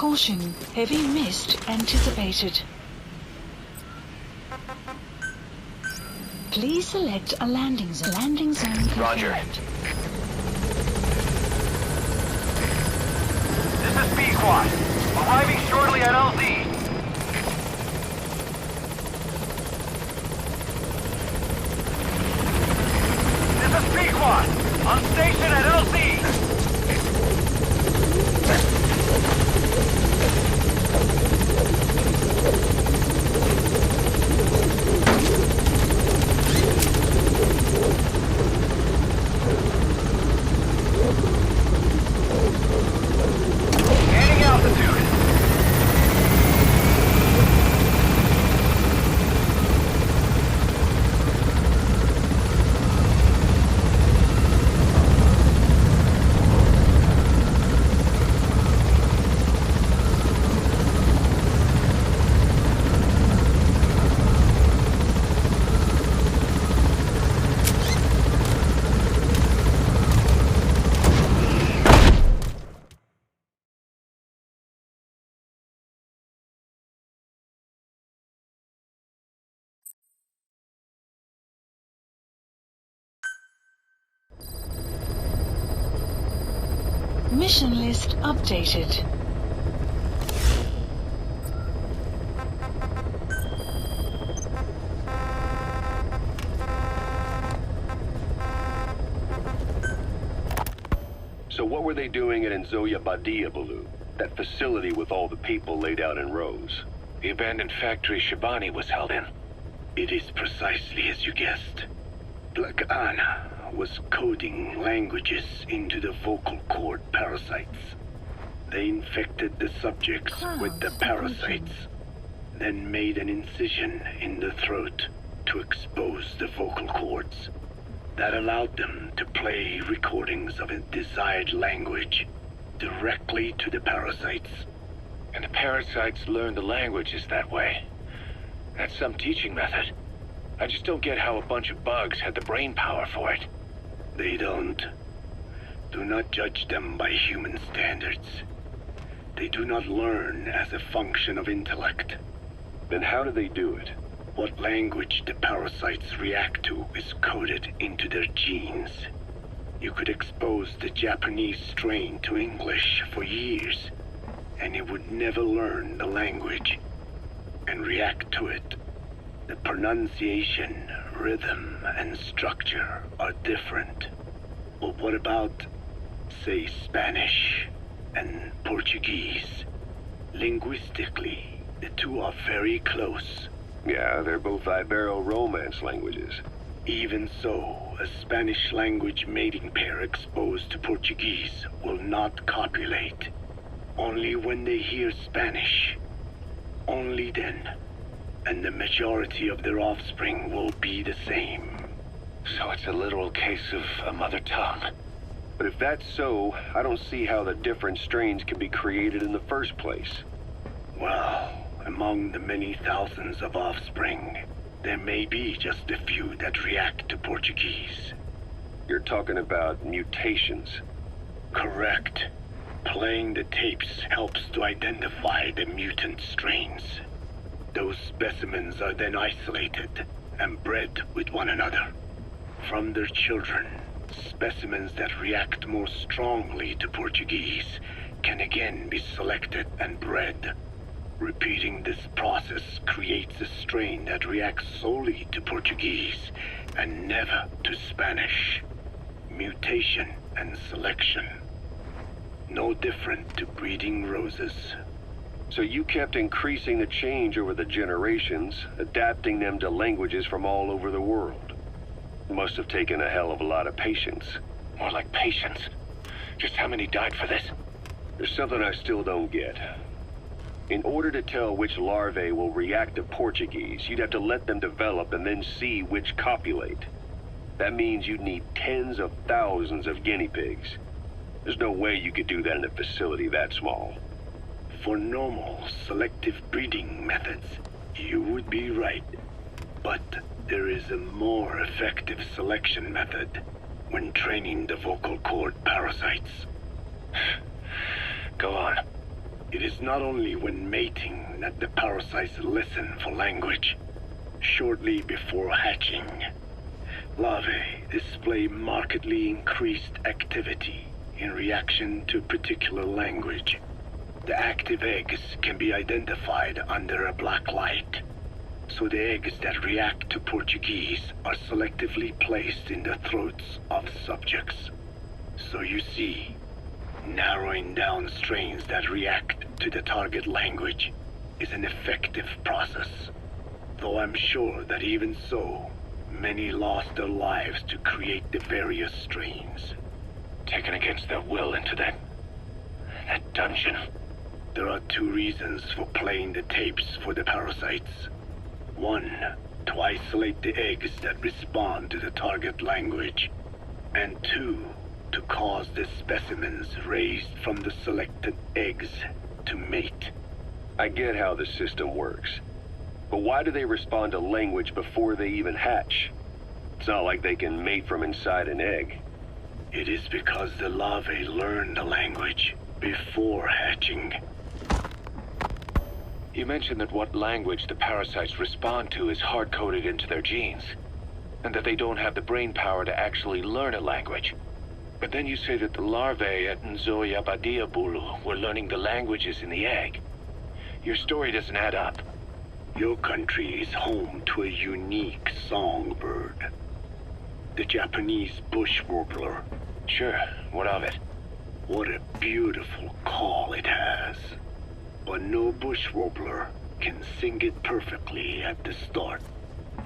Caution, heavy mist anticipated. Please select a landing zone. Landing zone confirmed. Roger. This is B-Quad. Arriving shortly at LZ. This is B-Quad. On station at LZ. Gaining altitude. Mission list updated. So what were they doing at Nzoya Badia, Baloo? That facility with all the people laid out in rows? The abandoned factory Shabani was held in. It is precisely as you guessed. Black Anna was coding languages into the vocal cord parasites. They infected the subjects with the parasites, then made an incision in the throat to expose the vocal cords. That allowed them to play recordings of a desired language directly to the parasites. And the parasites learned the languages that way. That's some teaching method. I just don't get how a bunch of bugs had the brain power for it. They don't. Do not judge them by human standards. They do not learn as a function of intellect. Then how do they do it? What language the parasites react to is coded into their genes. You could expose the Japanese strain to English for years, and it would never learn the language and react to it. The pronunciation, rhythm, and structure are different. But what about, say, Spanish and Portuguese? Linguistically, the two are very close. Yeah, they're both Ibero-Romance languages. Even so, a Spanish language mating pair exposed to Portuguese will not copulate. Only when they hear Spanish. Only then. And the majority of their offspring will be the same. So it's a literal case of a mother tongue. But if that's so, I don't see how the different strains can be created in the first place. Well, among the many thousands of offspring, there may be just a few that react to Portuguese. You're talking about mutations. Correct. Playing the tapes helps to identify the mutant strains. Those specimens are then isolated and bred with one another. From their children, specimens that react more strongly to Portuguese can again be selected and bred. Repeating this process creates a strain that reacts solely to Portuguese and never to Spanish. Mutation and selection. No different to breeding roses. So you kept increasing the change over the generations, adapting them to languages from all over the world. Must have taken a hell of a lot of patience. More like patience. Just how many died for this? There's something I still don't get. In order to tell which larvae will react to Portuguese, you'd have to let them develop and then see which copulate. That means you'd need tens of thousands of guinea pigs. There's no way you could do that in a facility that small. For normal, selective breeding methods, you would be right. But there is a more effective selection method when training the vocal cord parasites. Go on. It is not only when mating that the parasites listen for language. Shortly before hatching, larvae display markedly increased activity in reaction to particular language. The active eggs can be identified under a black light, so the eggs that react to Portuguese are selectively placed in the throats of subjects. So you see, narrowing down strains that react to the target language is an effective process. Though I'm sure that even so, many lost their lives to create the various strains. Taken against their will into that dungeon. There are two reasons for playing the tapes for the parasites. One, to isolate the eggs that respond to the target language. And two, to cause the specimens raised from the selected eggs to mate. I get how the system works. But why do they respond to language before they even hatch? It's not like they can mate from inside an egg. It is because the larvae learn the language before hatching. You mentioned that what language the parasites respond to is hard-coded into their genes, and that they don't have the brain power to actually learn a language. But then you say that the larvae at Nzoia Bulu were learning the languages in the egg. Your story doesn't add up. Your country is home to a unique songbird. The Japanese bush warbler. Sure, what of it? What a beautiful call it has. But no bush warbler can sing it perfectly at the start.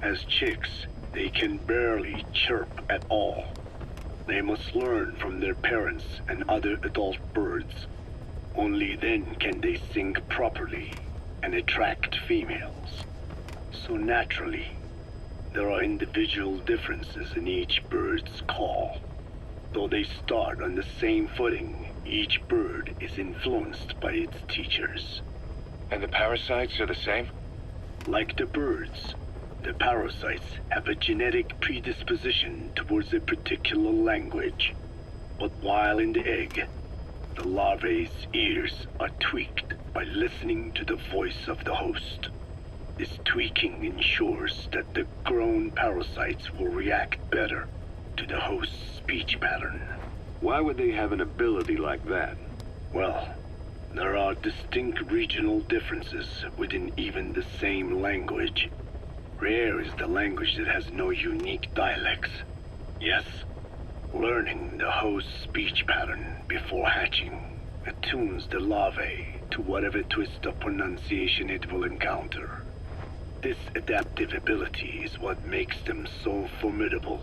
As chicks, they can barely chirp at all. They must learn from their parents and other adult birds. Only then can they sing properly and attract females. So naturally, there are individual differences in each bird's call. Though they start on the same footing, each bird is influenced by its teachers. And the parasites are the same? Like the birds, the parasites have a genetic predisposition towards a particular language. But while in the egg, the larvae's ears are tweaked by listening to the voice of the host. This tweaking ensures that the grown parasites will react better to the host's speech pattern. Why would they have an ability like that? Well, there are distinct regional differences within even the same language. Rare is the language that has no unique dialects. Yes, learning the host's speech pattern before hatching attunes the larvae to whatever twist of pronunciation it will encounter. This adaptive ability is what makes them so formidable.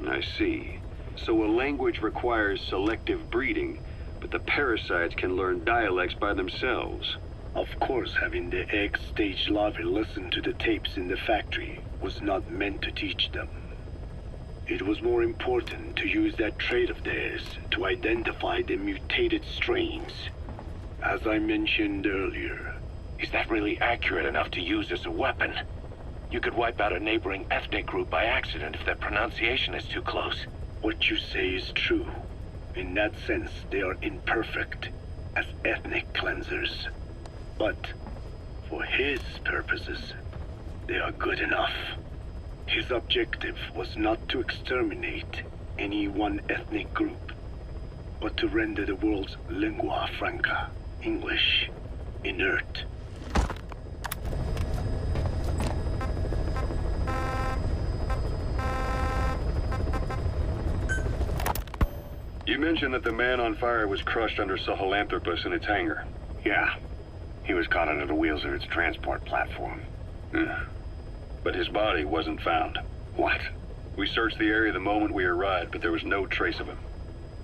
I see. So a language requires selective breeding, but the parasites can learn dialects by themselves. Of course, having the egg-stage larvae listen to the tapes in the factory was not meant to teach them. It was more important to use that trait of theirs to identify the mutated strains. As I mentioned earlier. Is that really accurate enough to use as a weapon? You could wipe out a neighboring ethnic group by accident if their pronunciation is too close. What you say is true. In that sense, they are imperfect as ethnic cleansers. But for his purposes, they are good enough. His objective was not to exterminate any one ethnic group, but to render the world's lingua franca, English, inert. You mentioned that the man on fire was crushed under Sahelanthropus in its hangar. Yeah. He was caught under the wheels of its transport platform. But his body wasn't found. What? We searched the area the moment we arrived, but there was no trace of him.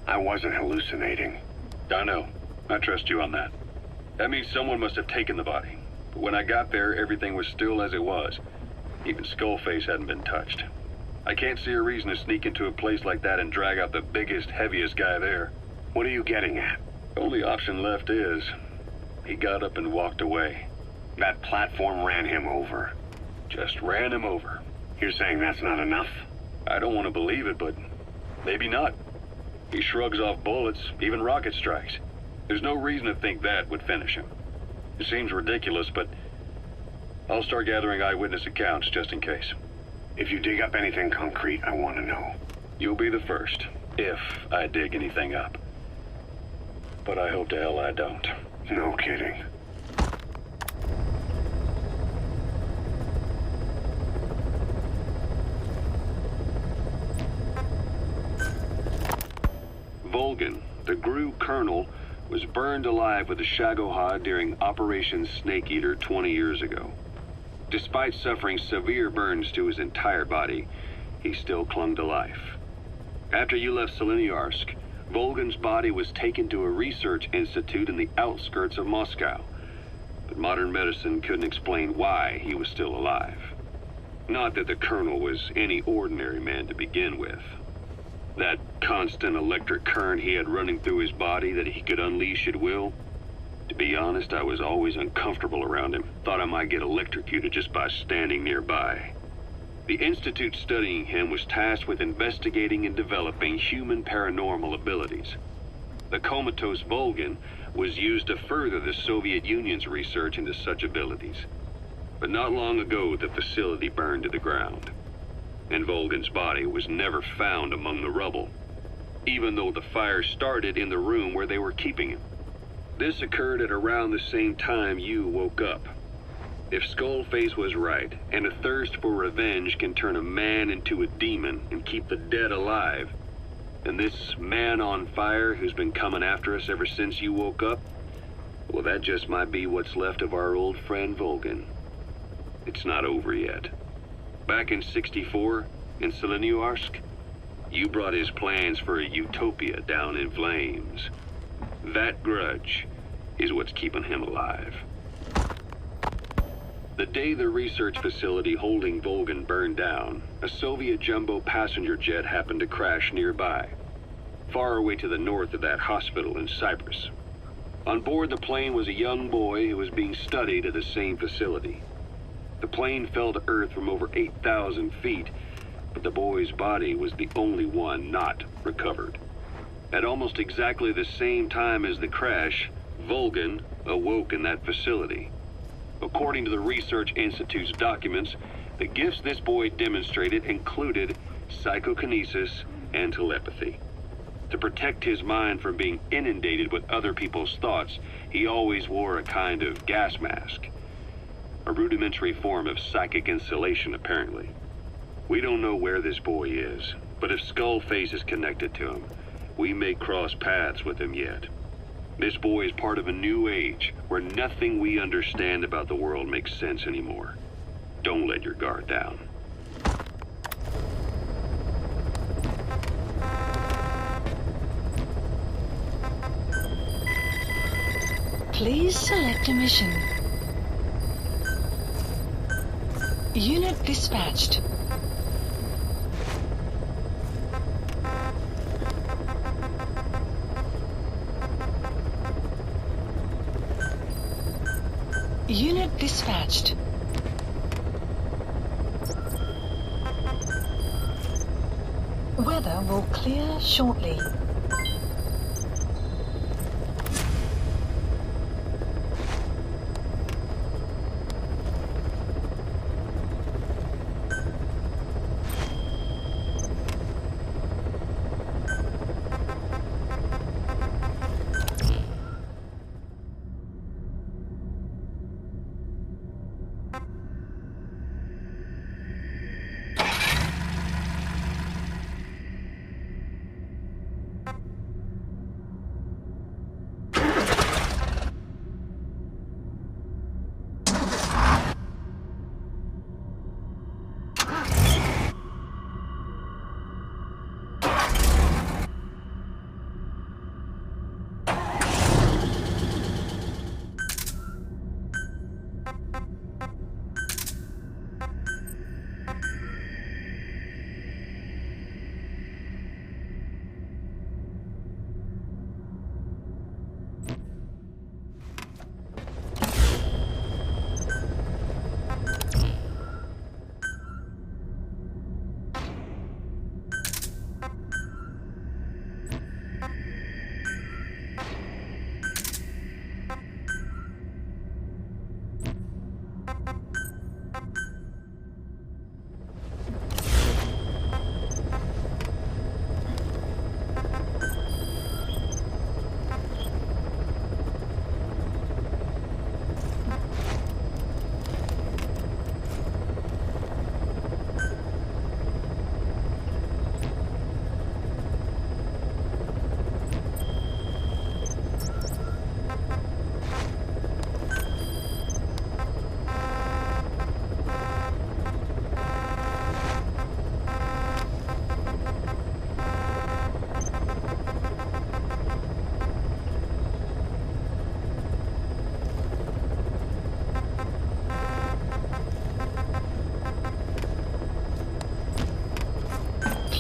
I wasn't hallucinating. I know. I trust you on that. That means someone must have taken the body. But when I got there, everything was still as it was. Even Skullface hadn't been touched. I can't see a reason to sneak into a place like that and drag out the biggest, heaviest guy there. What are you getting at? The only option left is... he got up and walked away. That platform ran him over. Just ran him over. You're saying that's not enough? I don't want to believe it, but maybe not. He shrugs off bullets, even rocket strikes. There's no reason to think that would finish him. It seems ridiculous, but I'll start gathering eyewitness accounts just in case. If you dig up anything concrete, I want to know. You'll be the first, if I dig anything up. But I hope to hell I don't. No kidding. Volgin, the GRU colonel, was burned alive with a Shagohod during Operation Snake Eater 20 years ago. Despite suffering severe burns to his entire body, he still clung to life. After you left Seleniarsk, Volgin's body was taken to a research institute in the outskirts of Moscow, but modern medicine couldn't explain why he was still alive. Not that the colonel was any ordinary man to begin with. That constant electric current he had running through his body that he could unleash at will. To be honest, I was always uncomfortable around him. Thought I might get electrocuted just by standing nearby. The institute studying him was tasked with investigating and developing human paranormal abilities. The comatose Volgin was used to further the Soviet Union's research into such abilities. But not long ago, the facility burned to the ground, and Volgin's body was never found among the rubble, even though the fire started in the room where they were keeping him. This occurred at around the same time you woke up. If Skullface was right, and a thirst for revenge can turn a man into a demon and keep the dead alive, then this man on fire who's been coming after us ever since you woke up, well, that just might be what's left of our old friend Volgin. It's not over yet. Back in '64, in Seleniarsk, you brought his plans for a utopia down in flames. That grudge is what's keeping him alive. The day the research facility holding Volgin burned down, a Soviet jumbo passenger jet happened to crash nearby, far away to the north of that hospital in Cyprus. On board the plane was a young boy who was being studied at the same facility. The plane fell to Earth from over 8,000 feet, but the boy's body was the only one not recovered. At almost exactly the same time as the crash, Volgin awoke in that facility. According to the Research Institute's documents, the gifts this boy demonstrated included psychokinesis and telepathy. To protect his mind from being inundated with other people's thoughts, he always wore a kind of gas mask. A rudimentary form of psychic insulation, apparently. We don't know where this boy is, but if Skullface is connected to him, we may cross paths with him yet. This boy is part of a new age where nothing we understand about the world makes sense anymore. Don't let your guard down. Please select a mission. Unit dispatched. Unit dispatched. Weather will clear shortly.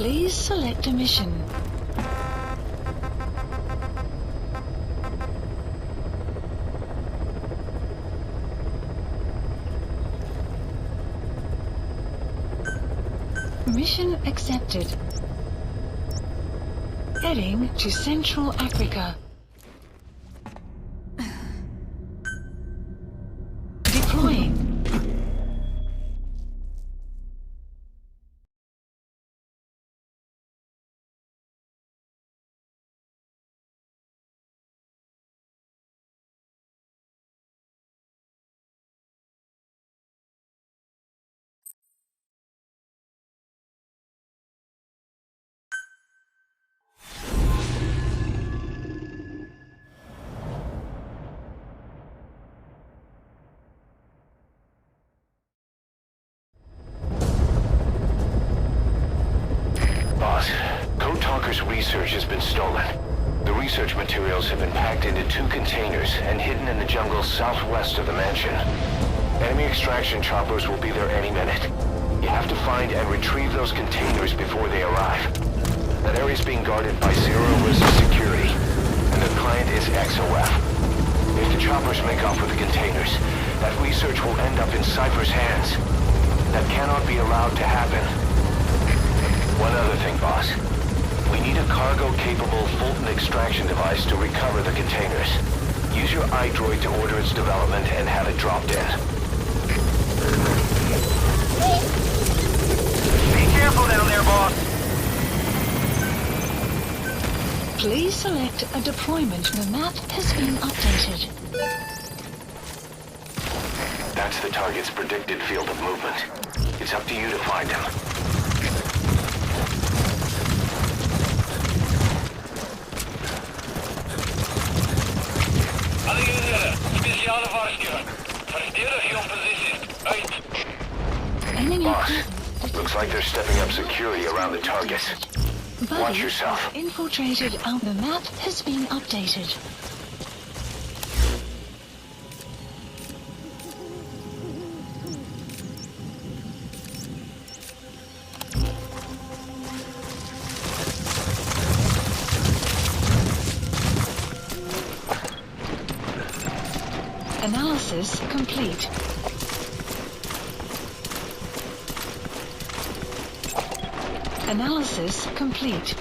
Please select a mission. Mission accepted. Heading to Central Africa. Deploying. Boss, Code Talker's research has been stolen. The research materials have been packed into 2 containers and hidden in the jungle southwest of the mansion. Enemy extraction choppers will be there any minute. You have to find and retrieve those containers before they arrive. That area is being guarded by zero-risk security, and the client is XOF. If the choppers make off with the containers, that research will end up in Cypher's hands. That cannot be allowed to happen. One other thing, boss. We need a cargo-capable Fulton extraction device to recover the containers. Use your iDroid to order its development and have it dropped in. Be careful down there, boss. Please select a deployment. The map has been updated. That's the target's predicted field of movement. It's up to you to find him. Alle units, speciale waarschuwing. Verdedig jou positie. Uit. Enemy Boss, equipment looks like they're stepping up security around the targets. Watch Buddies yourself. have infiltrated out. The map has been updated. Analysis complete. Analysis complete.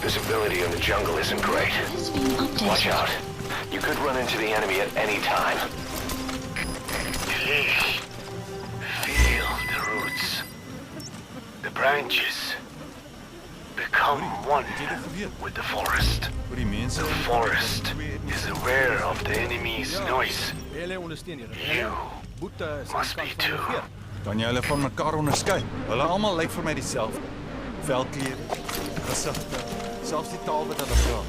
Visibility in the jungle isn't great. Has been updated. Watch out. You could run into the enemy at any time. Please, feel the roots, the branches. Become one with the forest. The forest is aware of the enemy's noise. You must be too. Kan jy hulle van mekaar onderskei? Hulle almal lyk vir my dieselfde. Velkleur, gesigte, selfs die taal wat hulle praat.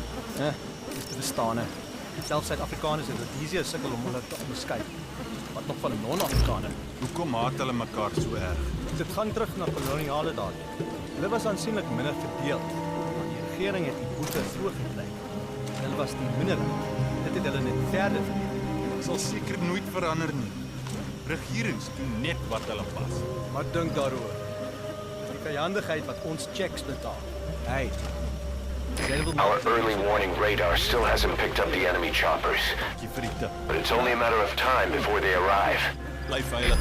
Dis te verstaan. Selfs Suid-Afrikaners het dit easier sukkel om hulle te onderskei. Wat nog van 'n non-Afrikaner? Hoekom haat hulle mekaar so erg? Dit gaan terug na koloniale dae. Hulle was aansienlik minder verdeel. Maar die regering het die boete vroeg gekry. Hulle was die minderheid. Dit het hulle net verder verdeel. Dit sal seker nooit verander nie. Regerings doen net wat hulle pas. Maar dink daaroor. Die vyandigheid wat ons checks betaal. Hey. Our early warning radar still hasn't picked up the enemy choppers, Dankie vir die tip. but it's only a matter of time before they arrive. Bly veilig.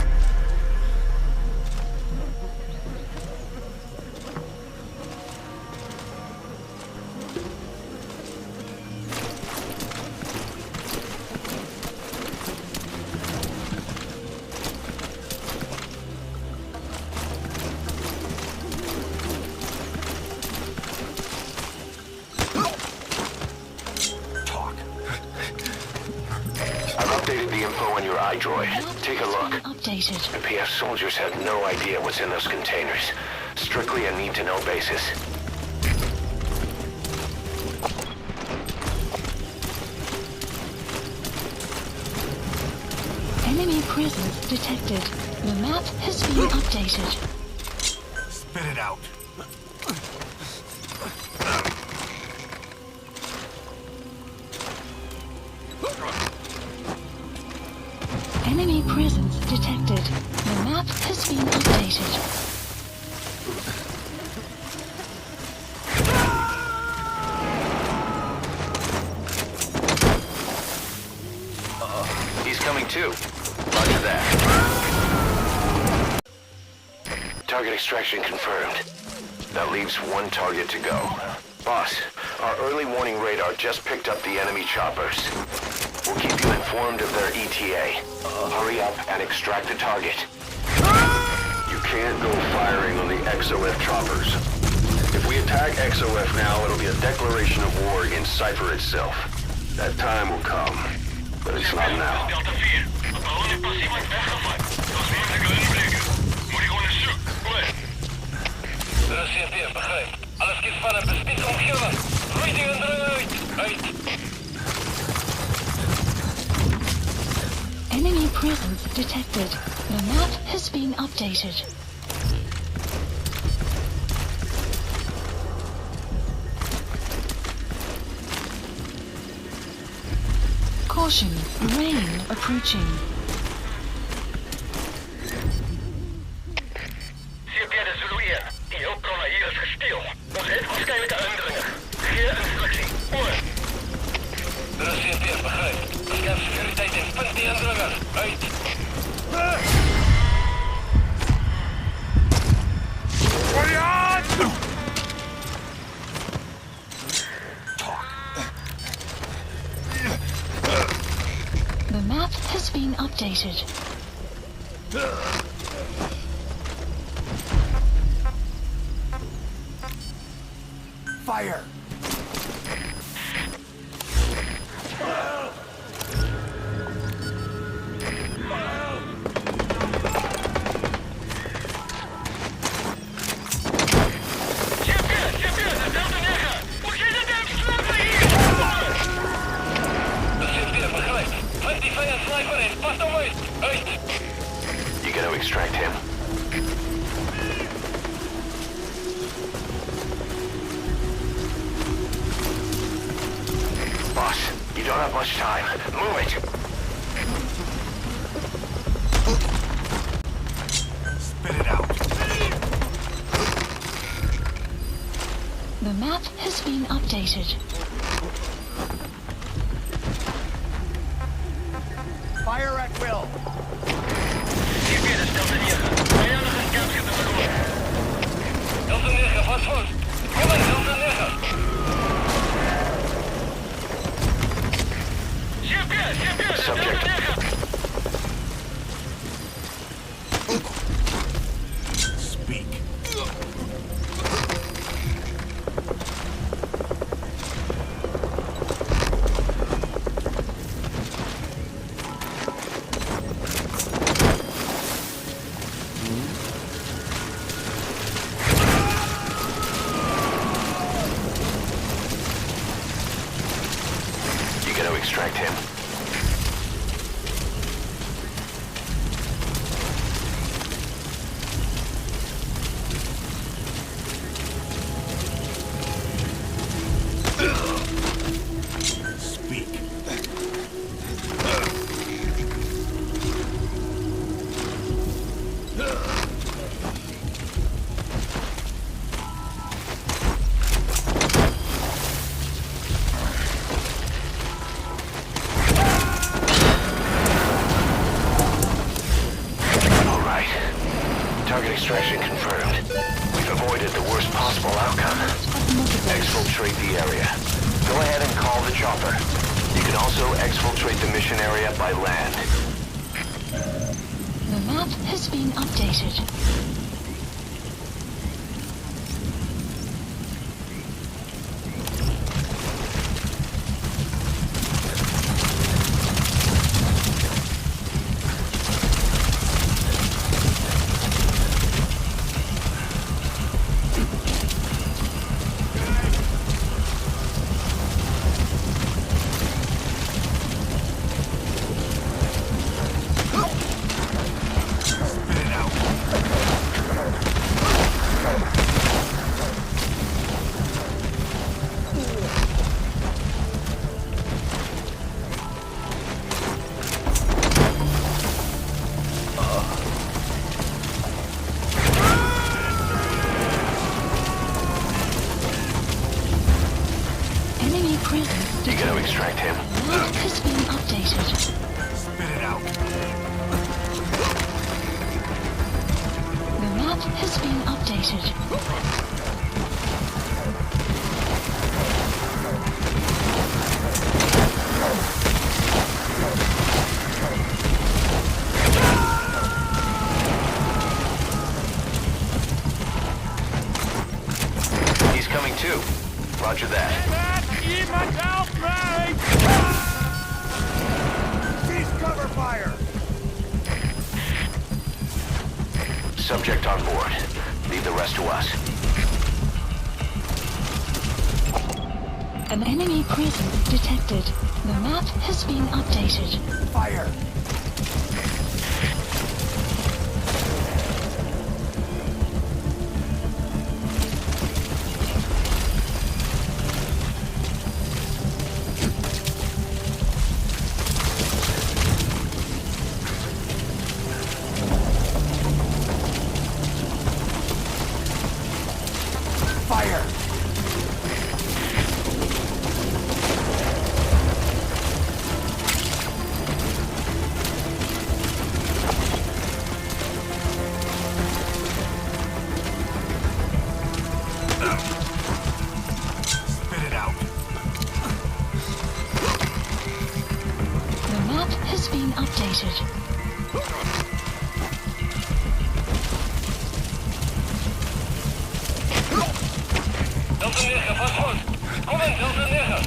I've updated the info on your iDroid. Take a look. Updated. The PF soldiers have no idea what's in those containers. Strictly a need-to-know basis. Enemy presence detected. The map has been updated. Spit it out. Enemy presence detected. The map has been updated. He's coming too. Roger that. Target extraction confirmed. That leaves one target to go. Boss, our early warning radar just picked up the enemy choppers. We'll keep you informed of their ETA. Hurry up and extract the target. You can't go firing on the XOF choppers. If we attack XOF now, it'll be a declaration of war against Cypher itself. That time will come, but it's not now. Delta 4. Apollo passief wordt weggevat. Als mensen inbreken. Moet ik onderzoek. Goed. De CP, begrijp. Alles kies van een bespied omgeving. Ruiting en eruit. Uit. Enemy presence detected. The map has been updated. Caution, rain approaching. CP de Zulu 1. Die hulpbron naar hier is gesteel. Ons heeft waarschijnlijk een indringer. Geen instructie. Oor. De CP, begrijp. Scan securiteit en punt die indringer. Uit. The map has been updated. Fire! You gonna extract him? Boss, you don't have much time. Move it! Spit it out. The map has been updated. Fire at will. CP is Delta 9. Vijanden captured de verloor. Delta 9, vast vast. Kom in, Delta 9. CP, Subject. Delta 9. Speak. You gonna extract him? Speak. All right. Target extraction confirmed. We've avoided the worst possible outcome. Exfiltrate the area. Go ahead and call the chopper. You can also exfiltrate the mission area by land. The map has been updated. presence You detected. gotta extract him. The map has been updated. Spit it out. The map has been updated. He's coming too. Roger that. Cease cover fire. Subject on board. Leave the rest to us. An enemy presence detected. The map has been updated. Fire. Fire. Spit it out. The map has been updated. Delta 9, pas goed. Kom in, Delta 9.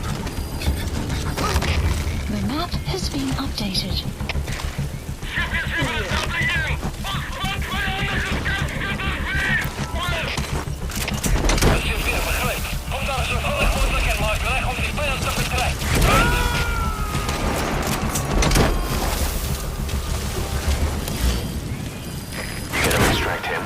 The map has been updated. Dat is weer begrijp. Kom daar zo veilig mogelijk en maak weg om die vijand te vertrekken. You gotta extract him.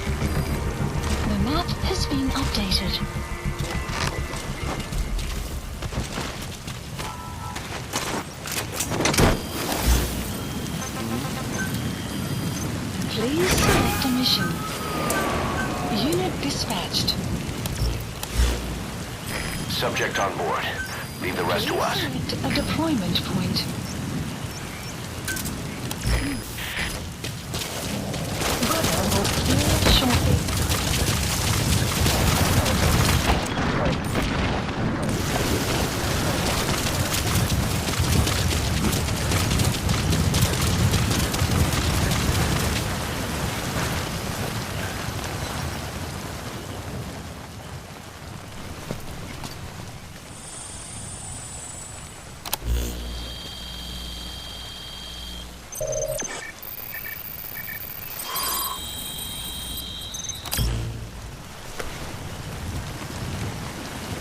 The map has been updated. Please select a mission. Unit dispatched. Subject on board. Leave the rest to Please us. select a deployment point. Weather will clear shortly.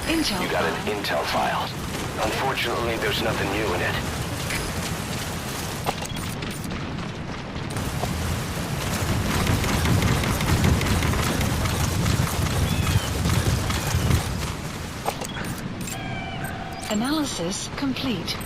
Intel. You got an intel file. Unfortunately, there's nothing new in it. Analysis complete.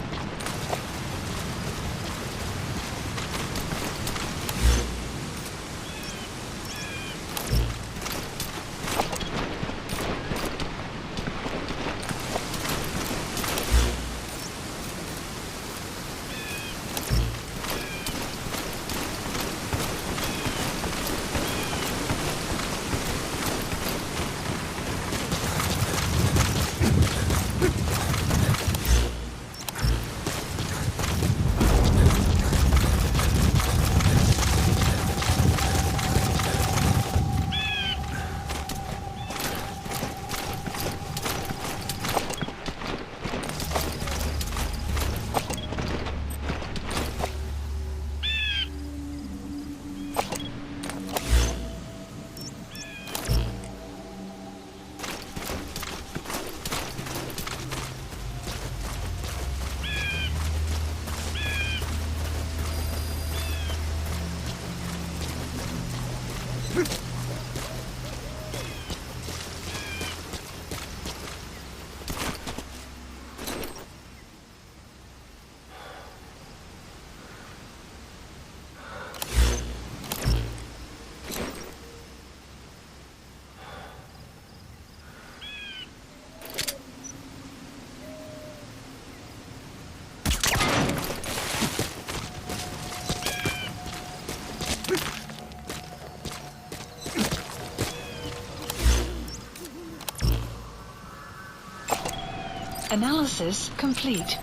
Analysis complete.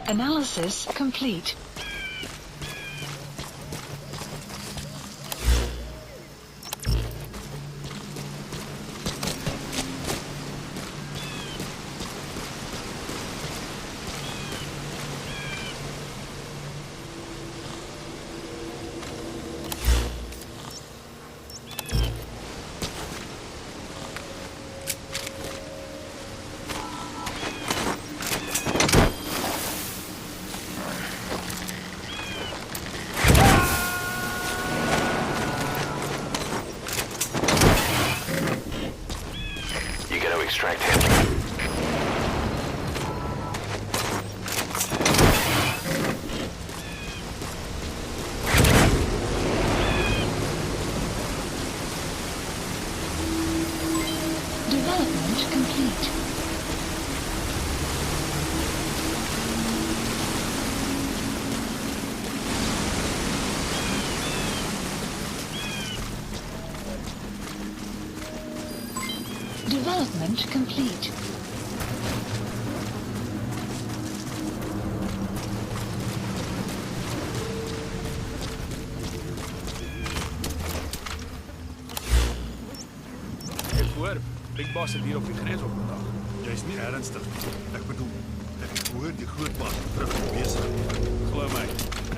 Analysis complete. You gotta extract him. Development complete. Development complete. Ek hoor, Big Boss het hier op die grens opgedag. Jy's nie ernstig nie. Ek bedoel, ek het gehoor die groot baas is terug in besigheid. Glo my,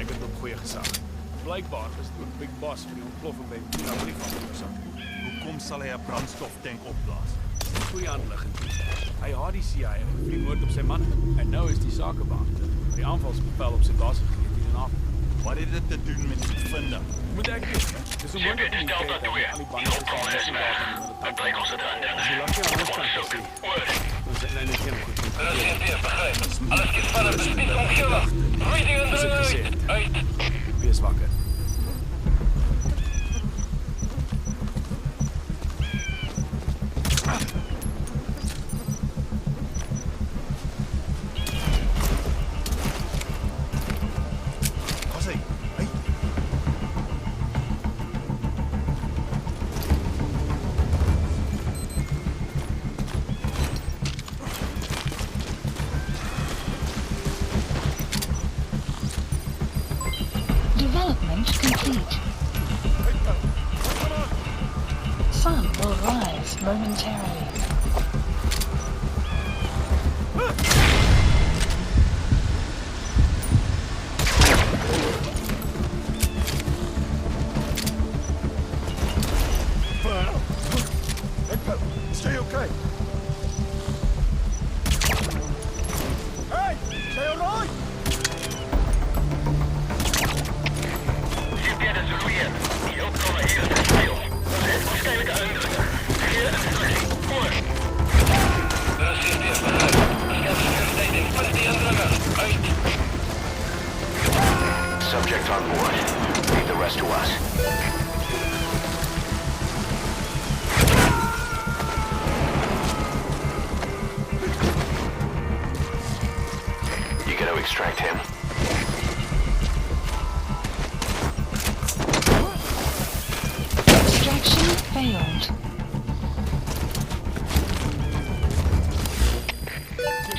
ek het op goeie gesag. Blykbaar is dit ook Big Boss vir die ontploffing by Tina Brief van veroorsaak. Hoekom sal hy 'n brandstoftank opblaas? Goeie aanligging. Hy haat die CIA vir die moord op sy man. En nou is die sakebeampte die aanvalsbevel op sy baas gegee hier in Afrika. Wat het dit te doen met die bevinding? Moet ek weet, dis om Dit is Delta 2. Die hulpbron is weg. Het blyk ons het aan As jy lakkie aan ons kant Zoeken. sien, Oor. dan sê hy net geen goed. Er is geen teer, begrijp. Alles is verder, bespied omgewig. Reading en As ek gesê het, uit. wees wakker. Was hy? Hey, Development complete. Sun will rise momentarily. stay okay. Hey, stay alright. CP de Zulu 1. Die hulpbronnen hier is gesteel. Ons heeft waarschijnlijk aandringen. Geen instructie. Oor. Er is CP, begrijp. Scan securiteit in punt die aandringen. Uit. Subject on board. Leave the rest to us. You gotta extract him. Extraction failed.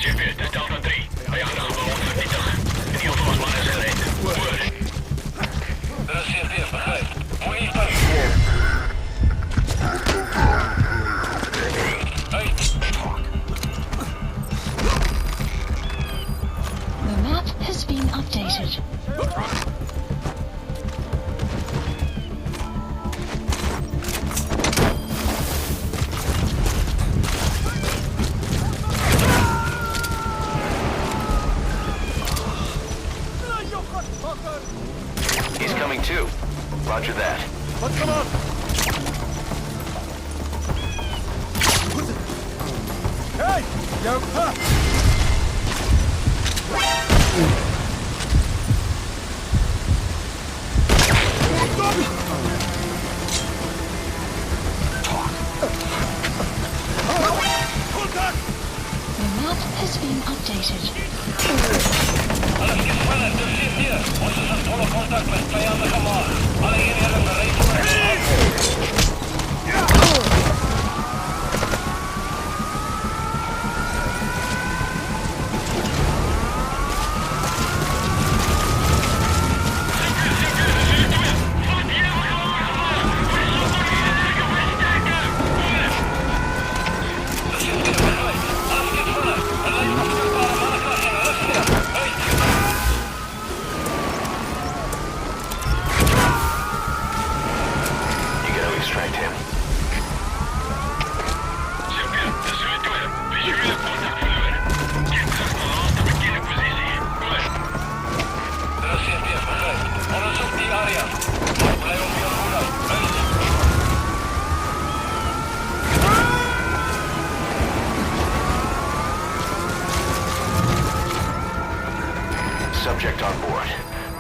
CP, dit is Delta 3. Vijandige bewoner vernietigd. En die automaatman is gereed. Oor. Er is CP, begrijp. Moet niet uit. Uit. The map has been updated. He's coming too. Roger that. Wat kom aan? Hey, jou ha. The map has been updated. Alles is verder, dus zit hier. Ons is in volle contact met vijandige maag. Alle eenheden bereid voor het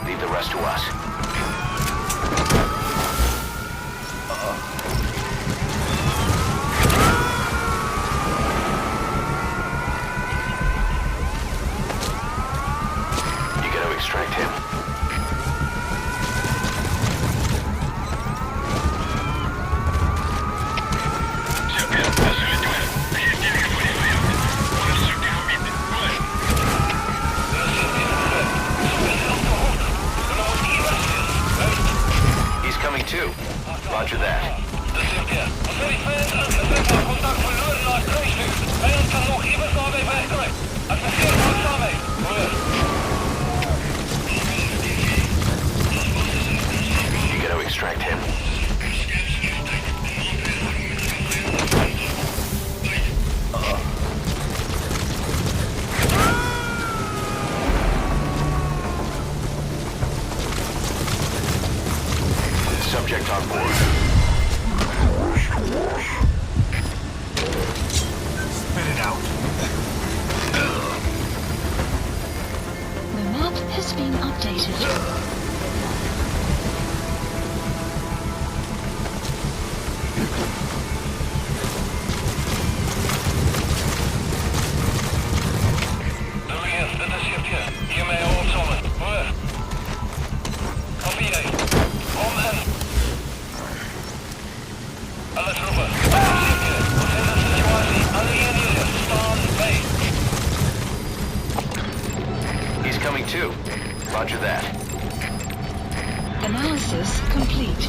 Leave the rest to us. You gotta extract him. He's coming too. Roger that. You gotta extract him. Subject on board. Spit it out. The map has been updated. He's coming too. Roger that. Analysis complete.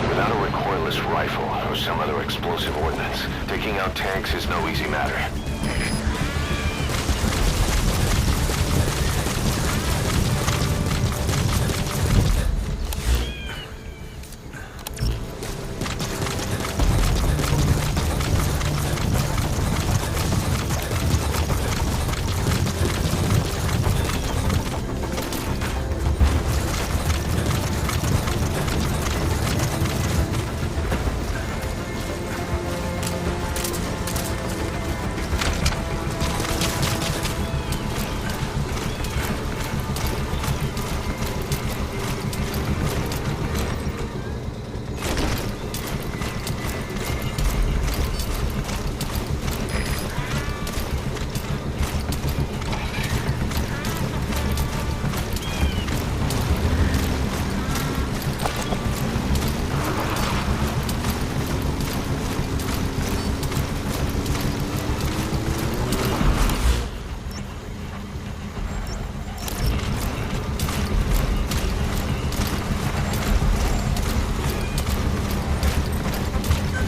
Without a recoilless rifle or some other explosive ordnance, taking out tanks is no easy matter.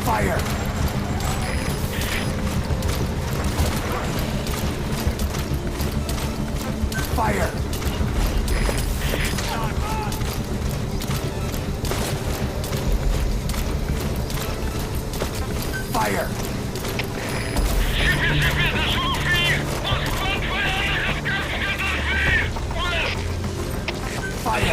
Fire! Fire! Fire! Fire!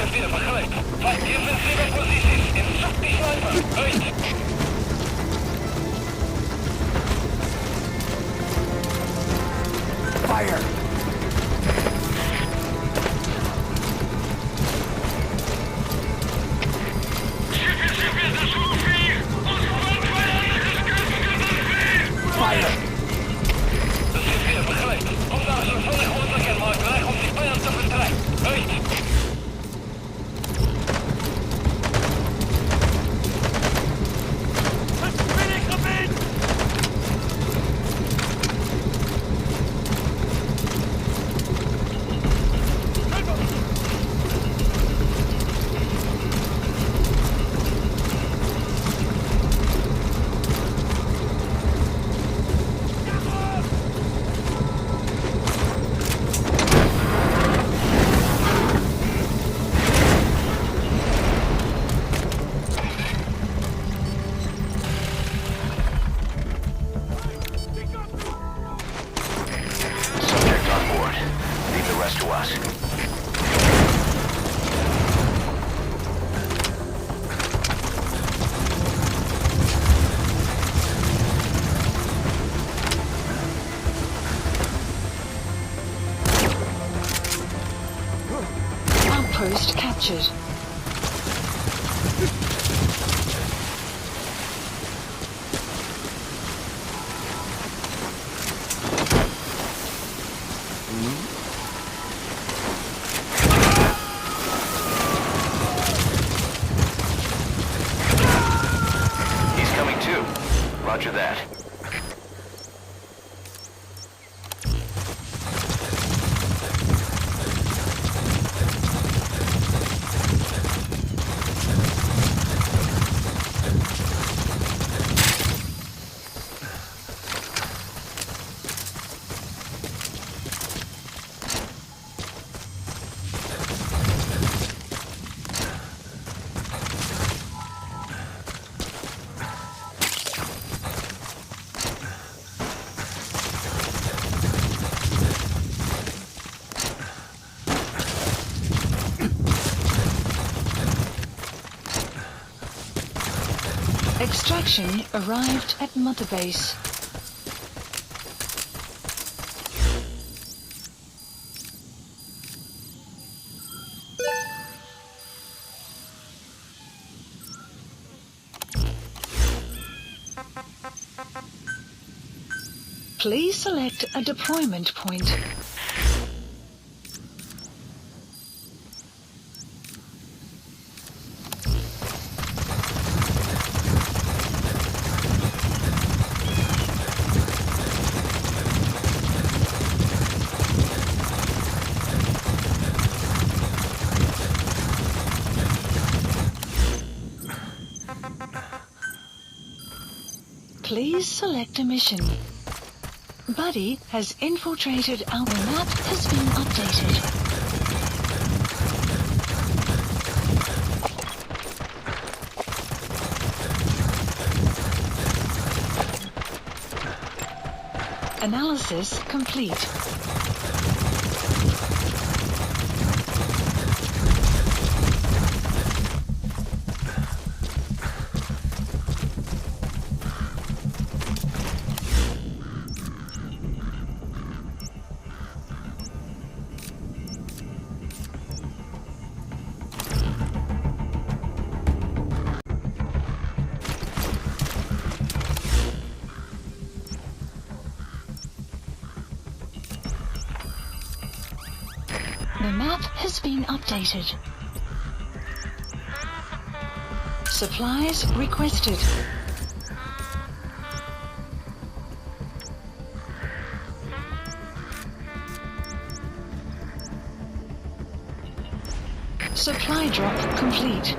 Fire! Fire! spotted. He's coming too. Roger that. Extraction arrived at Mother Base. Please select a deployment point. Please select a mission. Buddy has infiltrated our map has been updated. Analysis complete. The map has been updated. Supplies requested. Supply drop complete.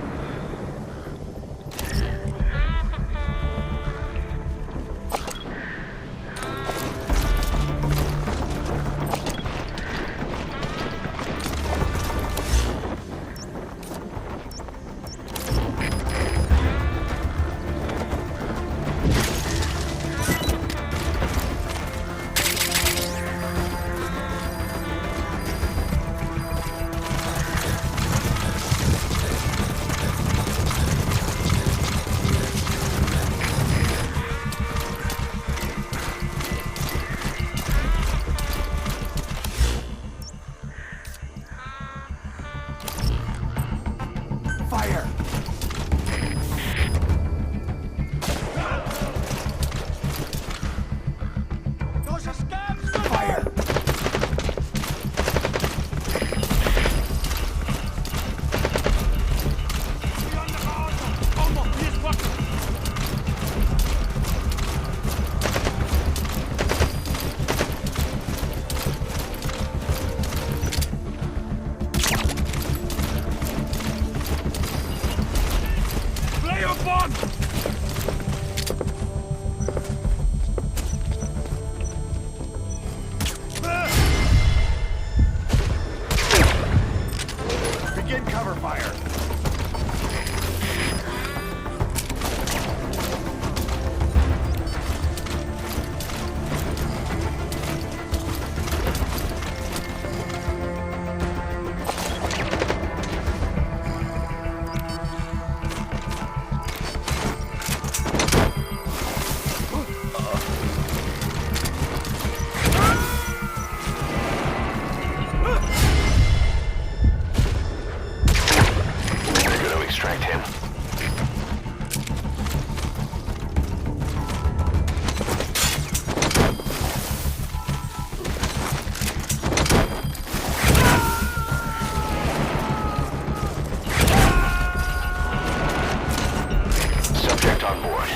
on board.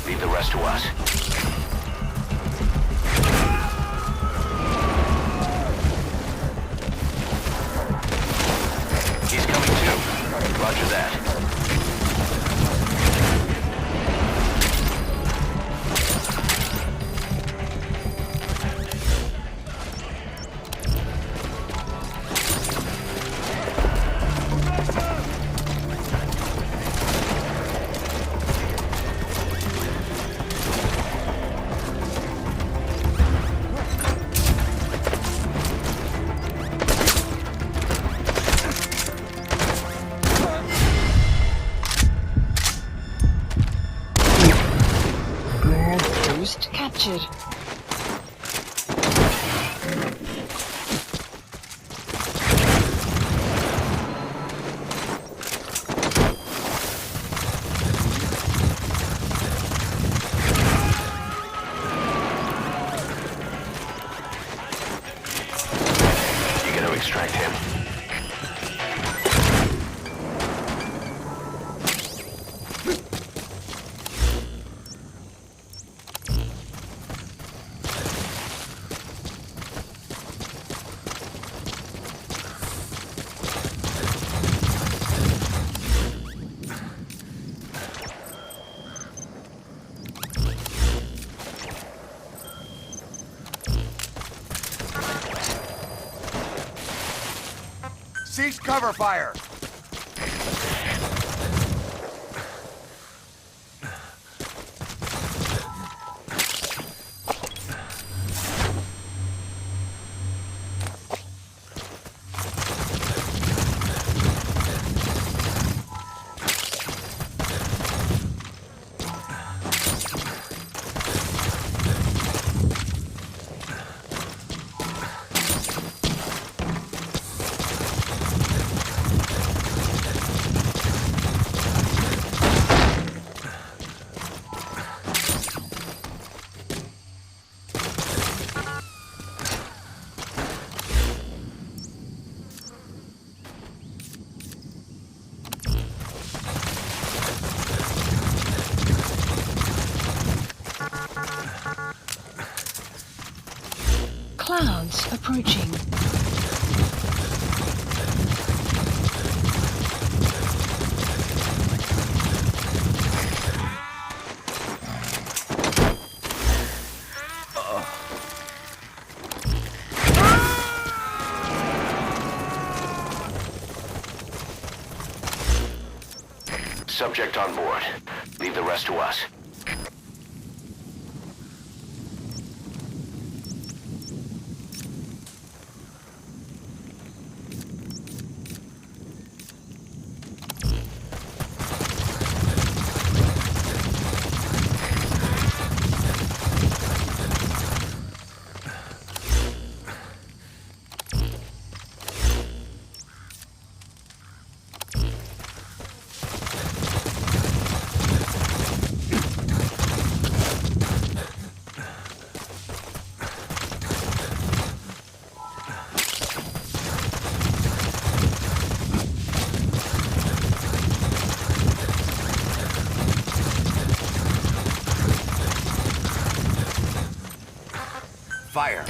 Leave the rest to us. He's coming too. Roger that. Boost captured. You gonna extract him? Cease cover fire! Clouds approaching. Subject on board. Leave the rest to us. Fire!